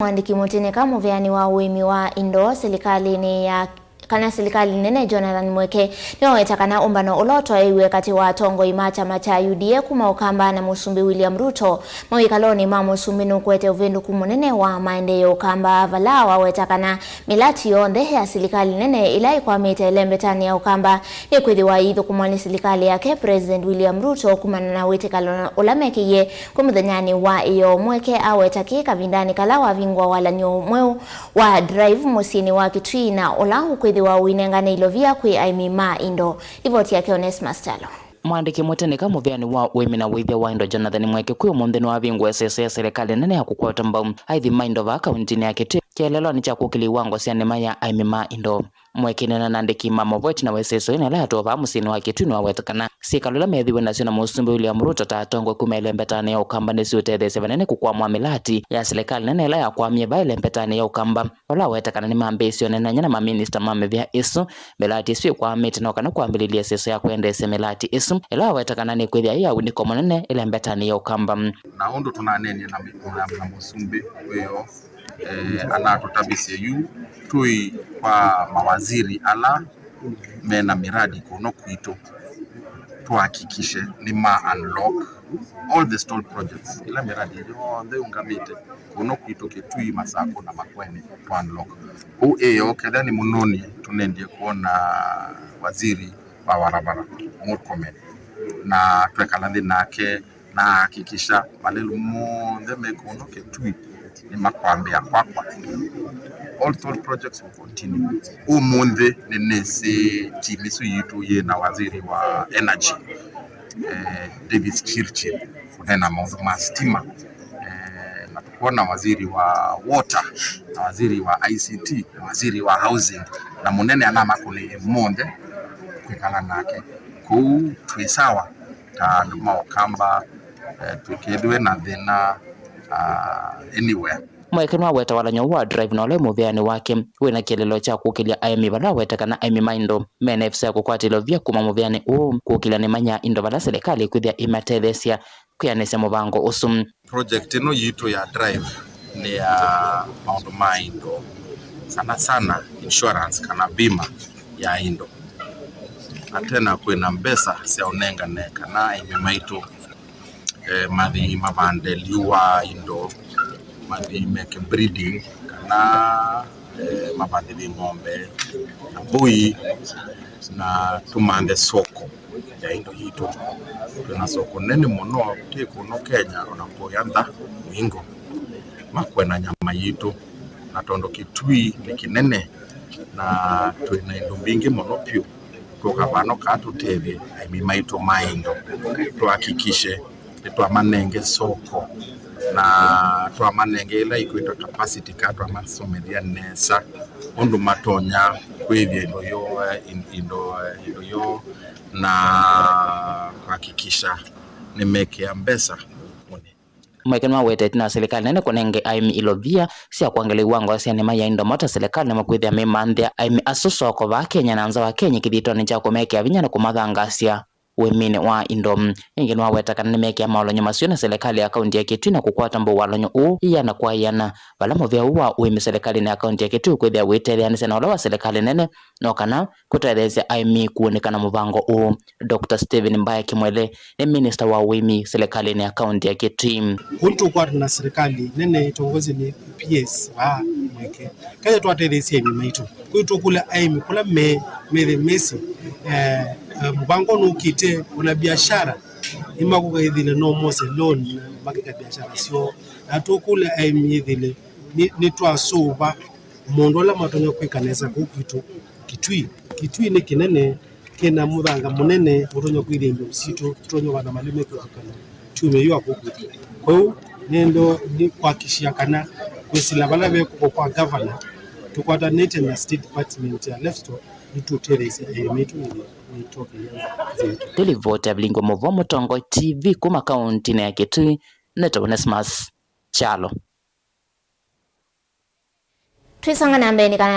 Mwandiki Mutineka muveani wa uimi wa indo serikali nene Jonathan Mweke niyo etakana umbano uloto iwe kati wa tongo ima chama cha UDA kuma ukamba na Musumbi William Ruto mawikaloni ma Musumbi nukwete uvindu kumunene wa maendeleo ukamba valawa wetakana milati yonde ya serikali nene ilai kwa mita ilembetani ya ukamba ni kwithiwa ithu kumwani serikali yake President William Ruto kumana na wetakalo ulamekiye kumuthanyani wa iyo Mweke awetaki kavindani kalawa vingwa wala nyo mweu wa drive musini wa Kitui na ulahu kwithiwa winengane ilovia kwi aimima indo ivoti yake Onesmus Chalo. Mwandiki Mutineka muveani wa uimi na withia wa indo Jonathan Mweke kwi umuthi wa vingu SSA ya serikali nene ya kukwata mbau aithi maindo va kauntini ya Kitui kielelo ni cha kukili wango cia nema ya aimima indo. Mweke nena nandiki mamovoti na weseso ina la atova musini wa Kitui wa wetakana sikalula methiwe nacio na Musumbi William Ruto tatongwe kumelembetani ya ukamba nisi utethese vanene kukwamwa milati ya serikali nene la ya kwamie va ilembetani ya ukamba wala wetakana ni mambesio nena nyana maminista mamevya isu milati isu kwa miti na wakana kuambililia seso ya kuendese milati isu ila wetakana ni kwithia ya uniko monene ilembetani ya ukamba na ondo tunanene na Musumbi weyo anatutabise yu tui kwa mawaziri ala mena miradi kuno kuito tuhakikishe ni unlock all the stalled projects ila miradi yote ungamite kuno kuito Kitui Masako na Makueni to unlock ueyo kedani munoni tunendie kuona waziri wa barabara Murkomen na twekalandi nake na hakikisha malelu monde mekuno Kitui ni makwambia kwakwa all projects will continue. Umunde nenese timisu yitu ye na waziri wa energy David Chirchir kunena mambo mastima na tukuona waziri wa water na waziri wa ICT na waziri wa housing na munene anama kuni monde kwekala nake ku twisawa ta nduma okamba tukedwe na thina anywhere. Mweke nwa weta wala nyowa drive na ole muveani wake wina kielelo cha kukilia aimi bala wetakana aimi maindo mene fisa kukwatilo vya kuma muveani kukilia ni manya indo bala serikali kwithia imatethesia kuyanese mubango usum project ino yitu ya drive ni ya maundu ma indo sana insurance kana bima ya indo atena kwina mbesa sia unenga neka na aimi maitu madhi mabande liwa indo madhi make breeding kana mabande ng'ombe na bui na tumande soko ya indo yitu tuna soko nene muno tiko no Kenya onapoyanda wingo makwena nyama yitu na tondo Kitui ni kinene na twina indo mbingi muno pio tukabano katutevi aimima itu maindo tuhakikishe twa manenge soko na twa manenge ila ikuitwa capacity katwa masomelia nesa ondu matonya kwithia indo yo na kuhakikisha nimekea mbesa Mweke nwa wete tina serikali nene kunenge aimi ilovia siya kuangele wango siya nema ya indo mota serikali nema kwithia mimandhia aimi asusoko wa Kenya na anza wa Kenya kithito ni cha kumekea vinya na kumathangasya wemine wa indo ingi nwa wetakana nimekea maolonyo masio na serikali ya kaunti ya Kitui na kukwata mbo walonyo iyana kwa iyana bala movia uwa uimi serikali na kaunti ya Kitui kwithia witetheanise na ula wa serikali nene no kana kutethesya aimi kuonekana mubango Dr. Stephen Mbaya Kimwele ni minister wa uimi serikali ya kaunti ya Kitui kuntu kwa na serikali nene tongozi ni PS wa Mweke kaja twatethesia aimi maitu kwitu kula aimi kula mesi mubango nukite una biashara ima kukaithile no mose loan makika biashara sio atukule aimithile ni twasuba mundu la matonyo kwikanesa kukitu Kitui ni kinene kena muthanga munene utonyo kwithimbe usitu tonyo wana malime kukana tume yo akukitu kwa hiyo nendo ni kuhakikishia kana kwisila bala be kwa governor tukwatanete na state department ya Lefto nituterese metu ni toke zetu Televota Blingo Movomo Tongo TV kuma kaunti ya Kitui neto Onesmus Chalo Twisanga na mbeni kana